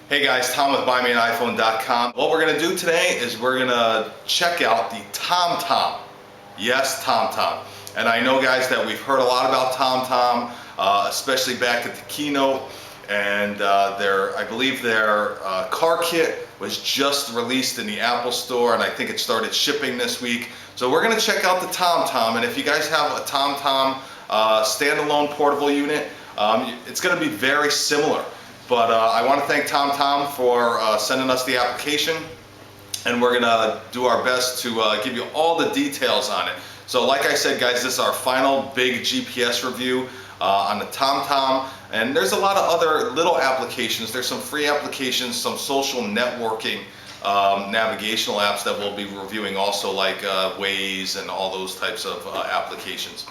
Hey guys, Tom with BuyMeAniPhone.com. What we're going to do today is we're going to check out the TomTom. Yes, TomTom. And I know guys that we've heard a lot about TomTom, especially back at the keynote. And I believe their car kit was just released in the Apple Store, and I think it started shipping this week. So we're going to check out the TomTom, and if you guys have a TomTom standalone portable unit, it's going to be very similar. But I want to thank TomTom for sending us the application, and we're going to do our best to give you all the details on it. So like I said guys, this is our final big GPS review on the TomTom, and there's a lot of other little applications. There's some free applications, some social networking navigational apps that we'll be reviewing also, like Waze and all those types of applications.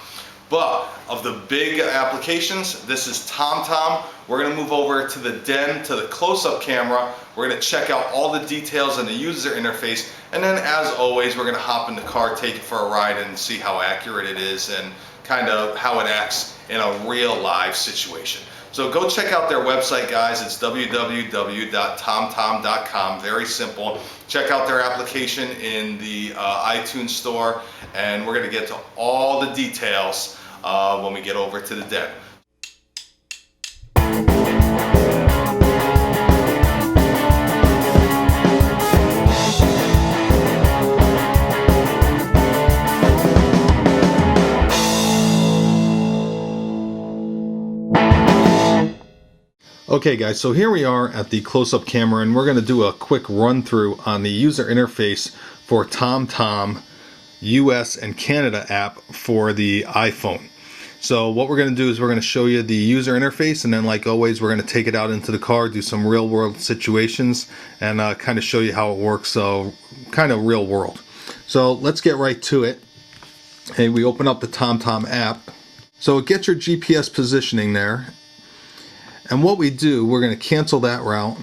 But of the big applications, this is TomTom. We're going to move over to the den, to the close-up camera. We're going to check out all the details and the user interface. And then, as always, we're going to hop in the car, take it for a ride, and see how accurate it is and kind of how it acts in a real live situation. So go check out their website, guys. It's www.tomtom.com. Very simple. Check out their application in the iTunes store, and we're going to get to all the details when we get over to the den. Okay guys, so here we are at the close-up camera, and we're going to do a quick run through on the user interface for TomTom US and Canada app for the iPhone. So what we're going to do is we're going to show you the user interface, and then like always we're going to take it out into the car, do some real world situations, and kind of show you how it works, so kind of real world. So let's get right to it. Okay, we open up the TomTom app. So it gets your GPS positioning there. And what we do, we're going to cancel that route.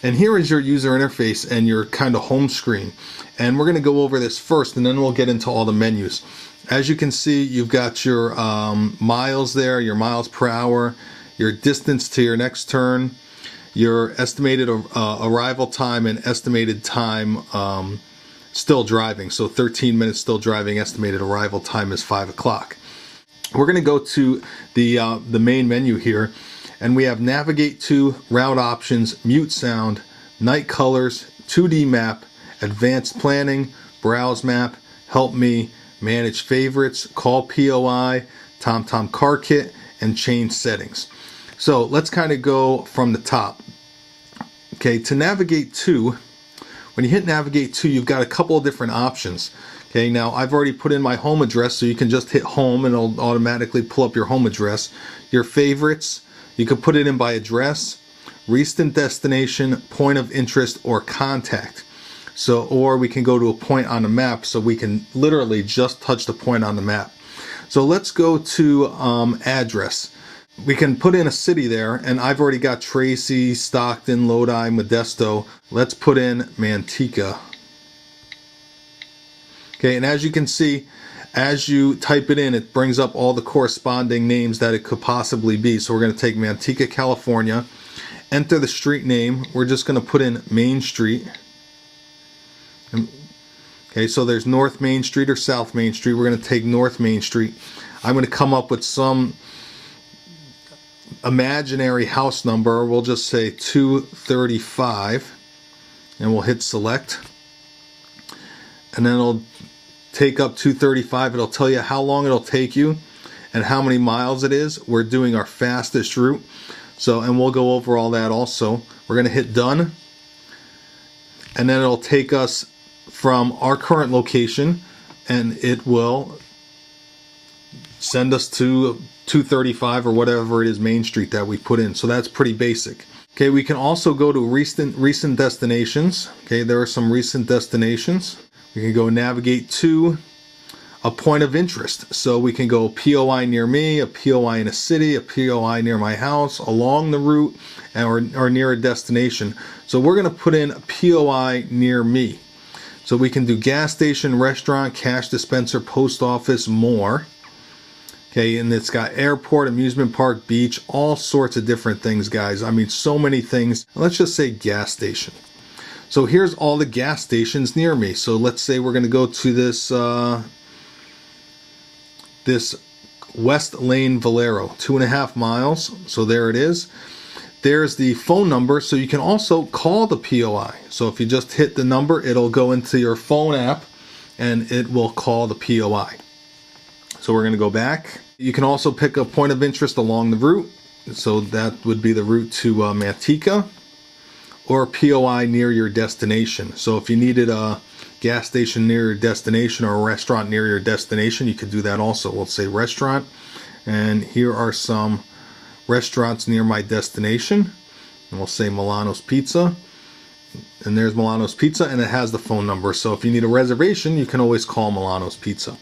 And here is your user interface and your kind of home screen. And we're going to go over this first, and then we'll get into all the menus. As you can see, you've got your miles there, your miles per hour, your distance to your next turn, your estimated arrival time, and estimated time still driving. So 13 minutes still driving, estimated arrival time is 5 o'clock. We're going to go to the main menu here. And we have navigate to, route options, mute sound, night colors, 2D map, advanced planning, browse map, help me, manage favorites, call POI, TomTom car kit, and change settings. So let's kind of go from the top. Okay, to navigate to, when you hit navigate to, you've got a couple of different options. Okay, now I've already put in my home address, so you can just hit home and it'll automatically pull up your home address. Your favorites, you can put it in by address, recent destination, point of interest, or contact. So, or we can go to a point on the map, so we can literally just touch the point on the map. So let's go to address. We can put in a city there, and I've already got Tracy, Stockton, Lodi, Modesto. Let's put in Manteca. Okay, and as you can see, as you type it in, it brings up all the corresponding names that it could possibly be. So we're going to take Manteca, California, enter the street name. We're just going to put in Main Street. Okay, so there's North Main Street or South Main Street. We're going to take North Main Street. I'm going to come up with some imaginary house number. We'll just say 235, and we'll hit select. And then it'll take up 235. It'll tell you how long it'll take you and how many miles it is. We're doing our fastest route, so, and we'll go over all that also. We're going to hit done, and then it'll take us from our current location, and it will send us to 235 or whatever it is, Main Street, that we put in. So that's pretty basic. Okay, we can also go to recent destinations. Okay, there are some recent destinations. We can go navigate to a point of interest. So we can go POI near me, a POI in a city, a POI near my house, along the route, or near a destination. So we're going to put in a POI near me. So we can do gas station, restaurant, cash dispenser, post office, more. Okay, and it's got airport, amusement park, beach, all sorts of different things, guys. I mean, so many things. Let's just say gas station. So here's all the gas stations near me. So let's say we're going to go to this this West Lane Valero, 2.5 miles. So there it is. There's the phone number, so you can also call the POI. So if you just hit the number, it'll go into your phone app and it will call the POI. So we're going to go back. You can also pick a point of interest along the route. So that would be the route to Manteca, or POI near your destination. So if you needed a gas station near your destination or a restaurant near your destination, you could do that also. We'll say restaurant, and here are some restaurants near my destination, and we'll say Milano's Pizza, and there's Milano's Pizza, and it has the phone number. So if you need a reservation, you can always call Milano's Pizza.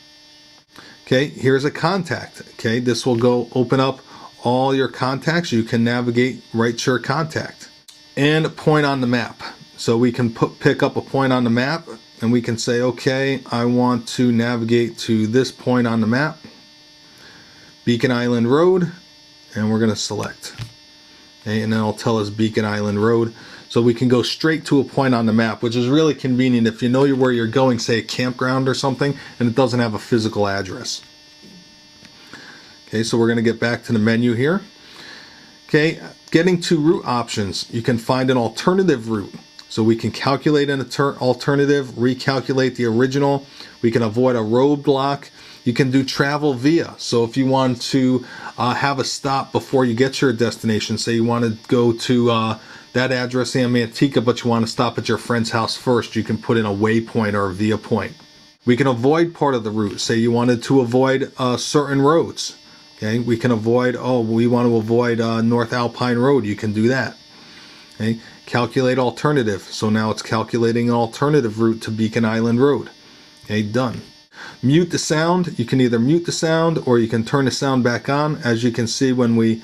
Okay, here's a contact. Okay, this will go open up all your contacts. You can navigate right to your contact. And a point on the map. So we can pick up a point on the map, and we can say, okay, I want to navigate to this point on the map, Beacon Island Road, and we're going to select. Okay, and then it'll tell us Beacon Island Road. So we can go straight to a point on the map, which is really convenient if you know where you're going, say a campground or something, and it doesn't have a physical address. Okay, so we're going to get back to the menu here. Okay, getting to route options, you can find an alternative route. So we can calculate an alternative, recalculate the original. We can avoid a roadblock. You can do travel via. So if you want to have a stop before you get to your destination, say you want to go to that address in Manteca, but you want to stop at your friend's house first, you can put in a waypoint or a via point. We can avoid part of the route. Say you wanted to avoid certain roads. Okay, we can avoid, we want to avoid North Alpine Road. You can do that. Okay, calculate alternative. So now it's calculating an alternative route to Beacon Island Road. Okay, done. Mute the sound. You can either mute the sound or you can turn the sound back on. As you can see, when we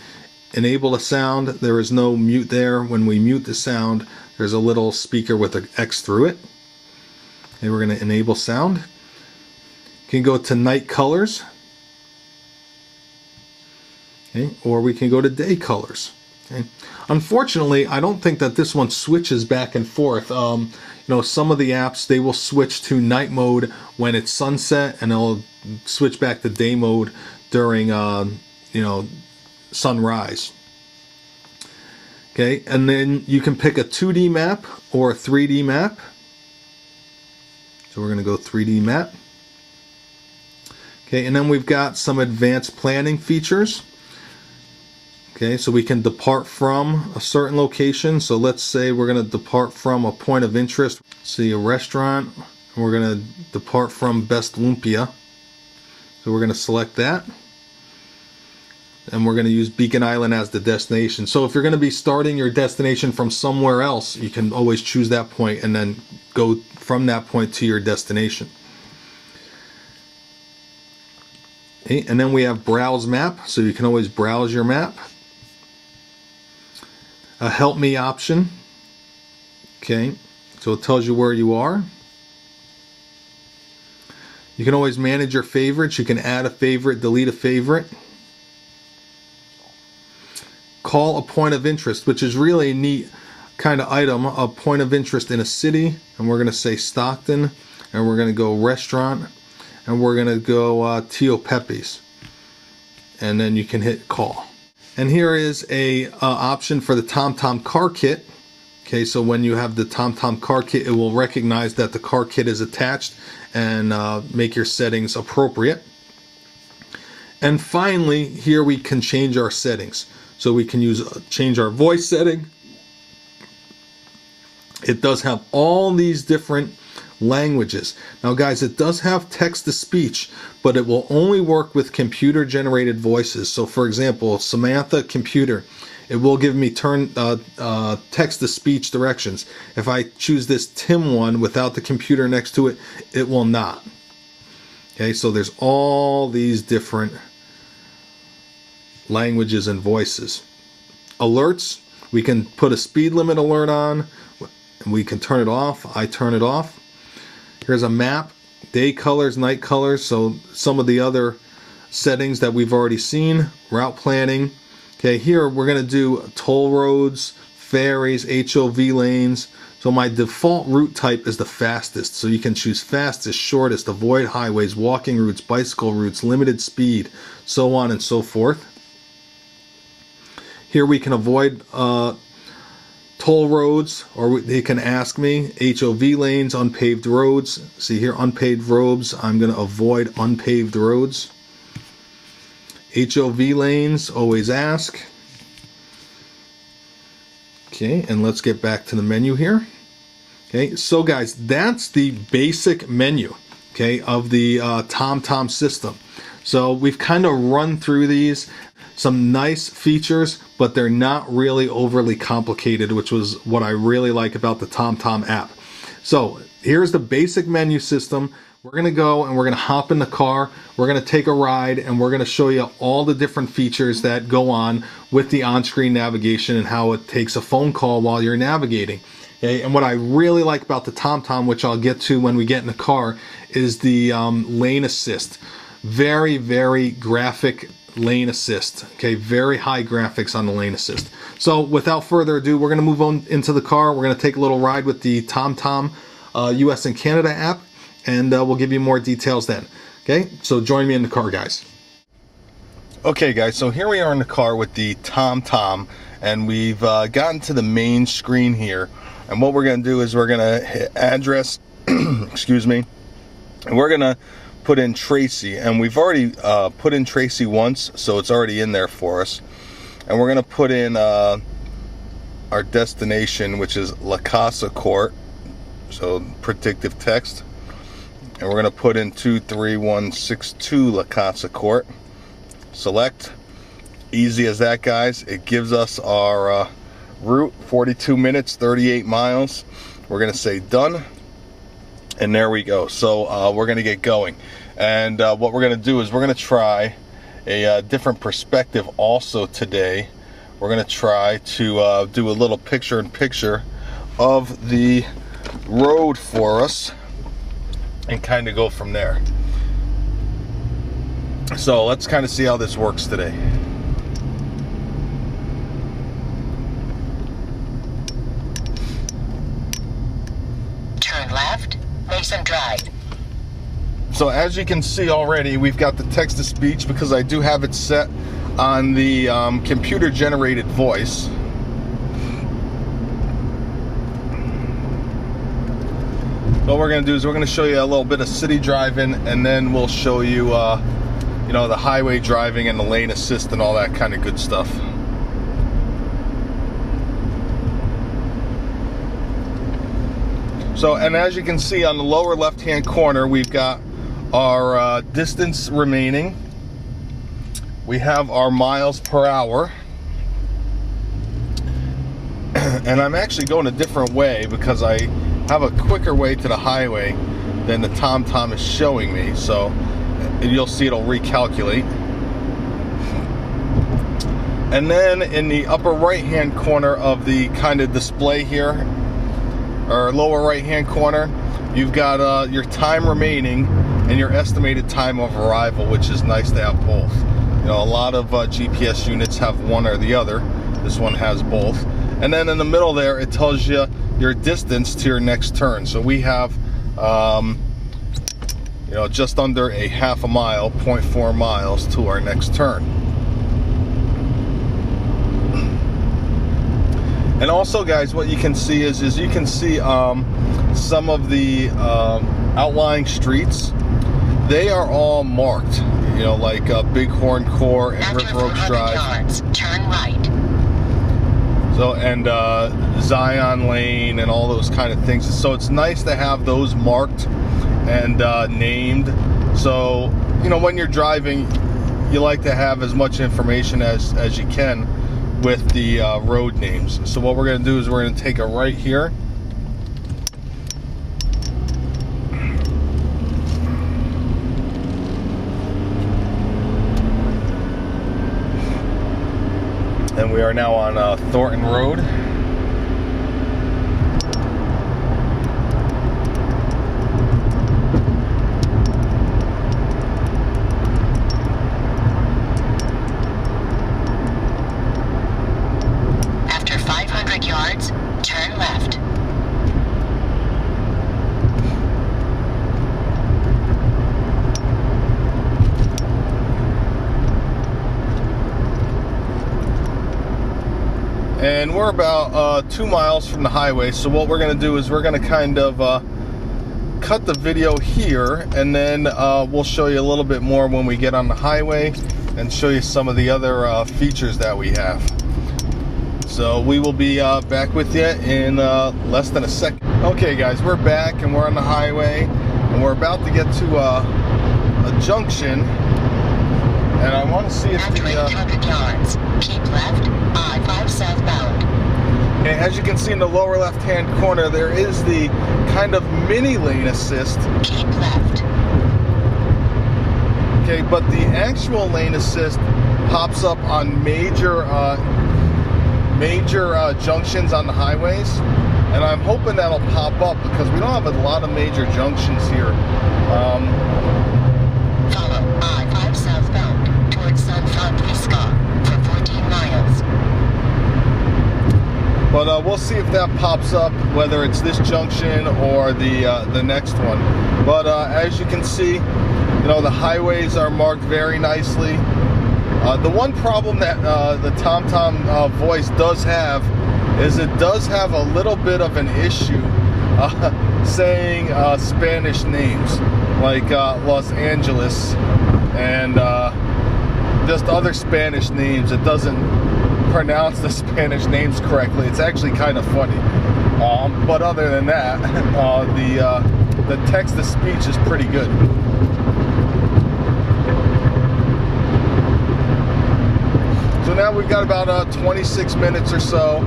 enable a sound, there is no mute there. When we mute the sound, there's a little speaker with an X through it. Okay, we're going to enable sound. You can go to night colors. Okay, or we can go to day colors. Okay. Unfortunately, I don't think that this one switches back and forth. You know, some of the apps, they will switch to night mode when it's sunset, and they'll switch back to day mode during, you know, sunrise. Okay, and then you can pick a 2D map or a 3D map. So we're going to go 3D map. Okay, and then we've got some advanced planning features. Okay, so we can depart from a certain location. So let's say we're going to depart from a point of interest. See a restaurant. And we're going to depart from Best Lumpia. So we're going to select that. And we're going to use Beacon Island as the destination. So if you're going to be starting your destination from somewhere else, you can always choose that point and then go from that point to your destination. Okay, and then we have Browse Map. So you can always browse your map. A help me option. Okay, so it tells you where you are. You can always manage your favorites. You can add a favorite, delete a favorite. Call a point of interest, which is really a neat kind of item. A point of interest in a city, and we're going to say Stockton, and we're going to go restaurant, and we're going to go Tio Pepe's, and then you can hit call. And here is a option for the TomTom car kit. Okay, so when you have the TomTom car kit, it will recognize that the car kit is attached and make your settings appropriate. And finally, here we can change our settings. So we can change our voice setting. It does have all these different languages. Now guys, it does have text-to-speech, but it will only work with computer-generated voices. So for example, Samantha computer, it will give me text-to-speech directions. If I choose this Tim one without the computer next to it, it will not. Okay, so there's all these different languages and voices. Alerts, we can put a speed limit alert on, and we can turn it off. I turn it off. Here's a map, day colors, night colors. So some of the other settings that we've already seen, route planning. Okay, here we're going to do toll roads, ferries, HOV lanes. So my default route type is the fastest. So you can choose fastest, shortest, avoid highways, walking routes, bicycle routes, limited speed, so on and so forth. Here we can avoid toll roads, or they can ask me HOV lanes, unpaved roads. See here, unpaved roads, I'm going to avoid unpaved roads. HOV lanes, always ask. Okay, and let's get back to the menu here. Okay, so guys, that's the basic menu, okay, of the TomTom system. So we've kind of run through these. Some nice features, but they're not really overly complicated, which was what I really like about the TomTom app. So here's the basic menu system. We're going to go and we're going to hop in the car. We're going to take a ride and we're going to show you all the different features that go on with the on-screen navigation and how it takes a phone call while you're navigating. Okay? And what I really like about the TomTom, which I'll get to when we get in the car, is the lane assist. Very, very graphic lane assist. Okay, very high graphics on the lane assist. So without further ado, we're going to move on into the car. We're going to take a little ride with the TomTom US and Canada app, and we'll give you more details then. Okay, so join me in the car, guys. Okay guys, so here we are in the car with the TomTom, and we've gotten to the main screen here. And what we're going to do is we're going to hit address, excuse me, and we're going to put in Tracy, and we've already put in Tracy once, so it's already in there for us. And we're going to put in our destination, which is La Casa Court, so predictive text. And we're going to put in 23162 La Casa Court. Select. Easy as that, guys. It gives us our route, 42 minutes, 38 miles. We're going to say done. And there we go. So we're going to get going. And what we're going to do is we're going to try a different perspective also today. We're going to try to do a little picture-in-picture of the road for us and kind of go from there. So let's kind of see how this works today. Turn left, Mason Drive. So as you can see already, we've got the text-to-speech because I do have it set on the computer-generated voice. What we're going to do is we're going to show you a little bit of city driving, and then we'll show you, you know, the highway driving and the lane assist and all that kind of good stuff. So, and as you can see on the lower left-hand corner, we've got our distance remaining. We have our miles per hour. And I'm actually going a different way because I have a quicker way to the highway than the TomTom is showing me. So you'll see it'll recalculate. And then in the upper right-hand corner of the kind of display here, or lower right-hand corner, you've got your time remaining and your estimated time of arrival, which is nice to have both. You know, a lot of GPS units have one or the other. This one has both. And then in the middle there, it tells you your distance to your next turn. So we have, you know, just under a half a mile, 0.4 miles to our next turn. And also, guys, what you can see is you can see some of the outlying streets. They are all marked, you know, like Bighorn Core and River Oaks Drive. Yards, turn right. So, and Zion Lane and all those kind of things. So it's nice to have those marked and named. So, you know, when you're driving, you like to have as much information as you can with the road names. So what we're going to do is we're going to take a right here. And we are now on Thornton Road. and we're about 2 miles from the highway. So what we're going to do is we're going to kind of cut the video here, and then we'll show you a little bit more when we get on the highway and show you some of the other features that we have. So we will be back with you in less than a second. Okay guys, we're back and we're on the highway, and we're about to get to a junction, and I want to see if After 800 yards, keep left, I-5 southbound. Okay, as you can see in the lower left hand corner, there is the kind of mini lane assist. Keep left. Okay, but the actual lane assist pops up on major junctions on the highways, and I'm hoping that'll pop up because we don't have a lot of major junctions here. Follow I-5 southbound towards San Francisco for 14 miles. But we'll see if that pops up, whether it's this junction or the next one. But as you can see, you know, the highways are marked very nicely. The one problem that the TomTom voice does have is it does have a little bit of an issue saying Spanish names like Los Angeles and just other Spanish names. It doesn't pronounce the Spanish names correctly. It's actually kind of funny. But other than that, the text-to-speech is pretty good. So now we've got about 26 minutes or so.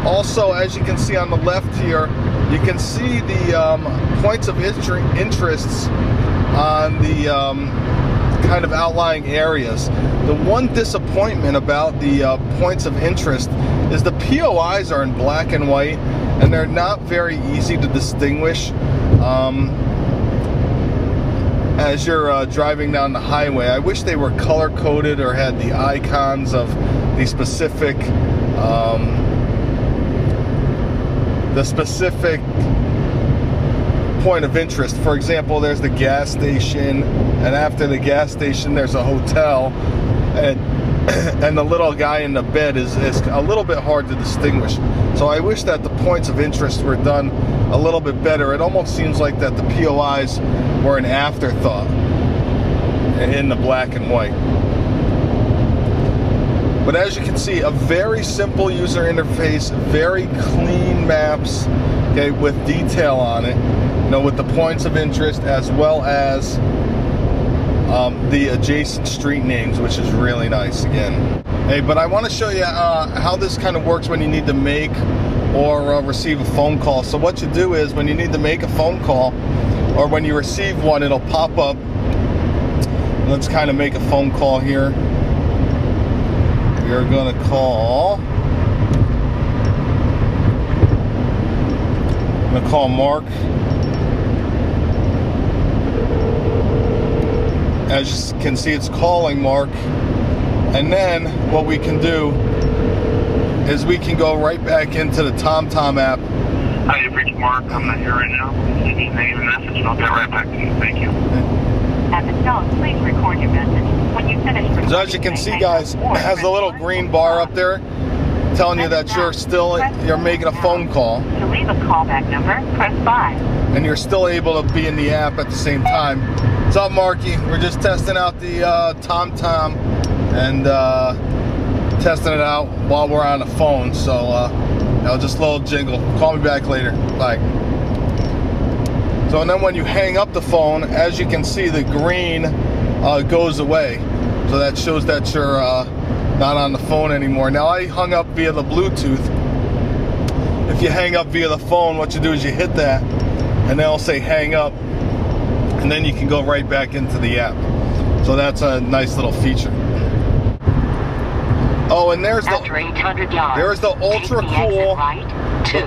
Also, as you can see on the left here, you can see the points of interests on the kind of outlying areas. The one disappointment about the points of interest is the POIs are in black and white, and they're not very easy to distinguish as you're driving down the highway. I wish they were color-coded or had the icons of the specific point of interest. For example, there's the gas station, and after the gas station there's a hotel, and the little guy in the bed is a little bit hard to distinguish. So I wish that the points of interest were done a little bit better. It almost seems like that the POIs were an afterthought in the black and white. But as you can see, a very simple user interface, very clean maps, okay, with detail on it, you know, with the points of interest as well as the adjacent street names, which is really nice again. Hey, but I want to show you how this kind of works when you need to make or receive a phone call. So what you do is when you need to make a phone call, or when you receive one, it'll pop up. Let's kind of make a phone call here. We're going to call, I'm going to call Mark. As you can see, it's calling Mark. And then what we can do is we can go right back into the TomTom app. Hi, you've reached Mark. I'm not here right now. Leave me a name and message, and I'll get right back to you. Thank you. At the tone, please record your message. When you finish recording, So as you can see, guys, it has a little green bar up there telling you that you're making a phone call. To leave a callback number, press 5. And you're still able to be in the app at the same time. What's up, Marky? We're just testing out the TomTom and testing it out while we're on the phone. So, just a little jingle. Call me back later. Bye. So, and then when you hang up the phone, as you can see, the green goes away. So that shows that you're not on the phone anymore. Now, I hung up via the Bluetooth. If you hang up via the phone, what you do is you hit that, and then it'll say hang up, and then you can go right back into the app. So that's a nice little feature. Oh, and there's After 800 yards, there's the ultra cool right, 2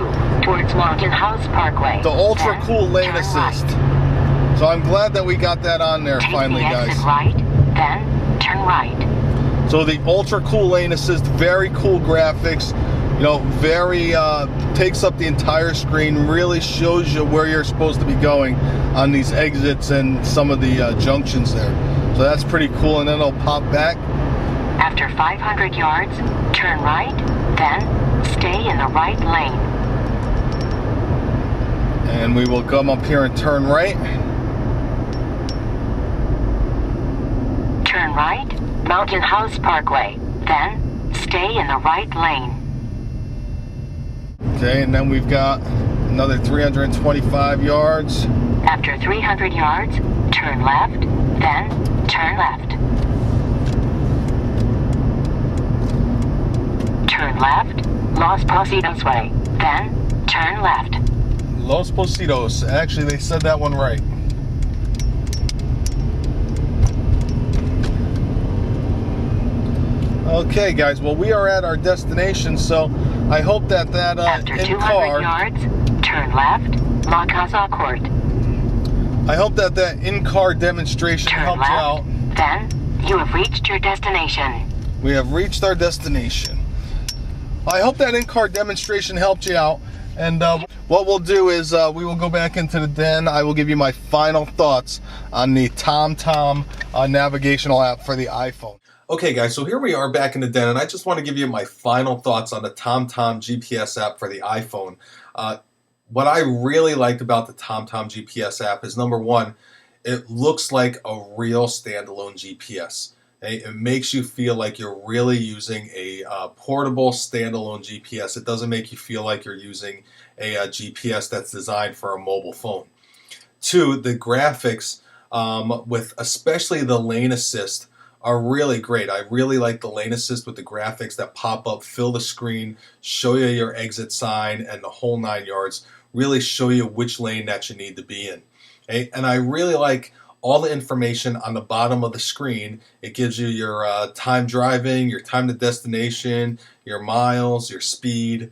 towards Mountain House Parkway. The ultra Then cool lane turn assist. right. So I'm glad that we got that on there Take finally, the guys. exit right, then turn right. So the ultra cool lane assist, very cool graphics. You know, very takes up the entire screen, really shows you where you're supposed to be going on these exits and some of the junctions there. So that's pretty cool. And then it'll pop back After 500 yards, turn right, then stay in the right lane. And we will come up here and turn right. Turn right, Mountain House Parkway, then stay in the right lane. Okay, and then we've got another 325 yards. After 300 yards, turn left, then turn left. Turn left, Los Positos Way, then turn left. Los Positos. Actually, they said that one right. Okay, guys. Well, we are at our destination, so I hope that After 200 in-car... yards, turn left, La Casa Court. I hope that in-car demonstration Turn helped you out. left, then you have reached your destination. We have reached our destination. I hope that in-car demonstration helped you out. And what we'll do is we will go back into the den. I will give you my final thoughts on the TomTom navigational app for the iPhone. Okay, guys, so here we are back in the den, and I just want to give you my final thoughts on the TomTom GPS app for the iPhone. What I really liked about the TomTom GPS app is, number one, it looks like a real standalone GPS. Okay? It makes you feel like you're really using a portable standalone GPS. It doesn't make you feel like you're using a GPS that's designed for a mobile phone. Two, the graphics, with especially the lane assist, are really great. I really like the lane assist with the graphics that pop up, fill the screen, show you your exit sign, and the whole 9 yards. Really show you which lane that you need to be in. Okay? And I really like all the information on the bottom of the screen. It gives you your time driving, your time to destination, your miles, your speed,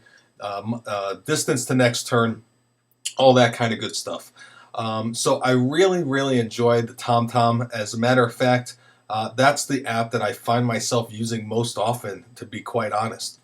distance to next turn, all that kind of good stuff. So I really enjoyed the TomTom. As a matter of fact, that's the app that I find myself using most often, to be quite honest.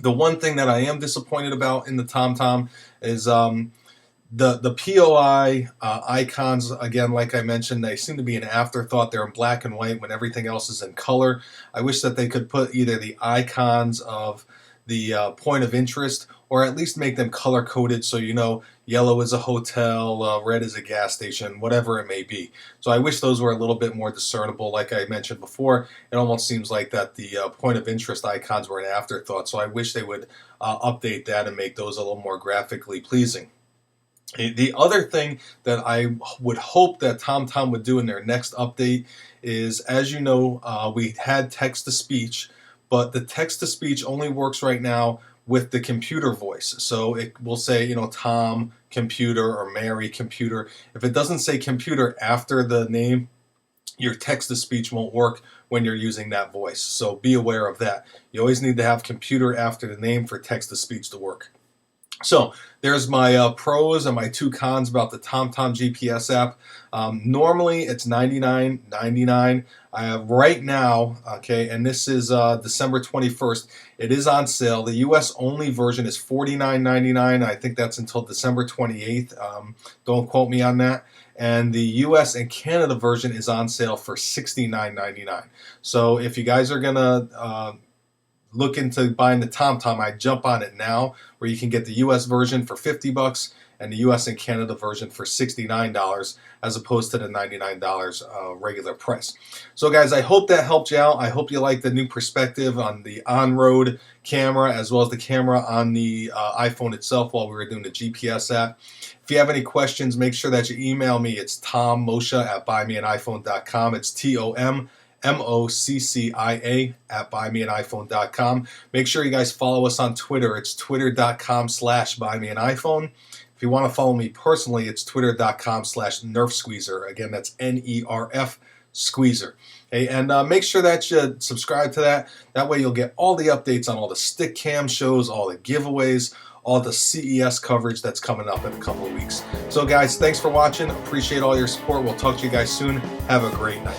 The one thing that I am disappointed about in the TomTom is the POI icons. Again, like I mentioned, they seem to be an afterthought. They're in black and white when everything else is in color. I wish that they could put either the icons of the point of interest, or at least make them color coded so you know yellow is a hotel, red is a gas station, whatever it may be. So I wish those were a little bit more discernible. Like I mentioned before, it almost seems like that the point of interest icons were an afterthought. So I wish they would update that and make those a little more graphically pleasing. The other thing that I would hope that TomTom would do in their next update is, as you know, we had text-to-speech, but the text-to-speech only works right now with the computer voice. So it will say, you know, Tom computer or Mary computer. If it doesn't say computer after the name, your text-to-speech won't work when you're using that voice. So be aware of that. You always need to have computer after the name for text-to-speech to work. So there's my pros and my 2 cons about the TomTom GPS app. Normally it's $99.99. Right now, okay, and this is December 21st, it is on sale. The US only version is $49.99. I think that's until December 28th. Don't quote me on that. And the US and Canada version is on sale for $69.99. So if you guys are gonna look into buying the TomTom, I jump on it now, where you can get the US version for $50 and the US and Canada version for $69, as opposed to the $99 regular price. So guys, I hope that helped you out. I hope you like the new perspective on the on-road camera, as well as the camera on the iPhone itself while we were doing the GPS app. If you have any questions, make sure that you email me. It's tommoccia@BuyMeAnIPhone.com. It's TomMoccia@BuyMeAnIPhone.com. Make sure you guys follow us on Twitter. It's twitter.com/BuyMeAnIPhone. If you want to follow me personally, it's twitter.com/NerfSqueezer. Again, that's NERF Squeezer. Okay, and make sure that you subscribe to that. That way you'll get all the updates on all the stick cam shows, all the giveaways, all the CES coverage that's coming up in a couple of weeks. So guys, thanks for watching. Appreciate all your support. We'll talk to you guys soon. Have a great night.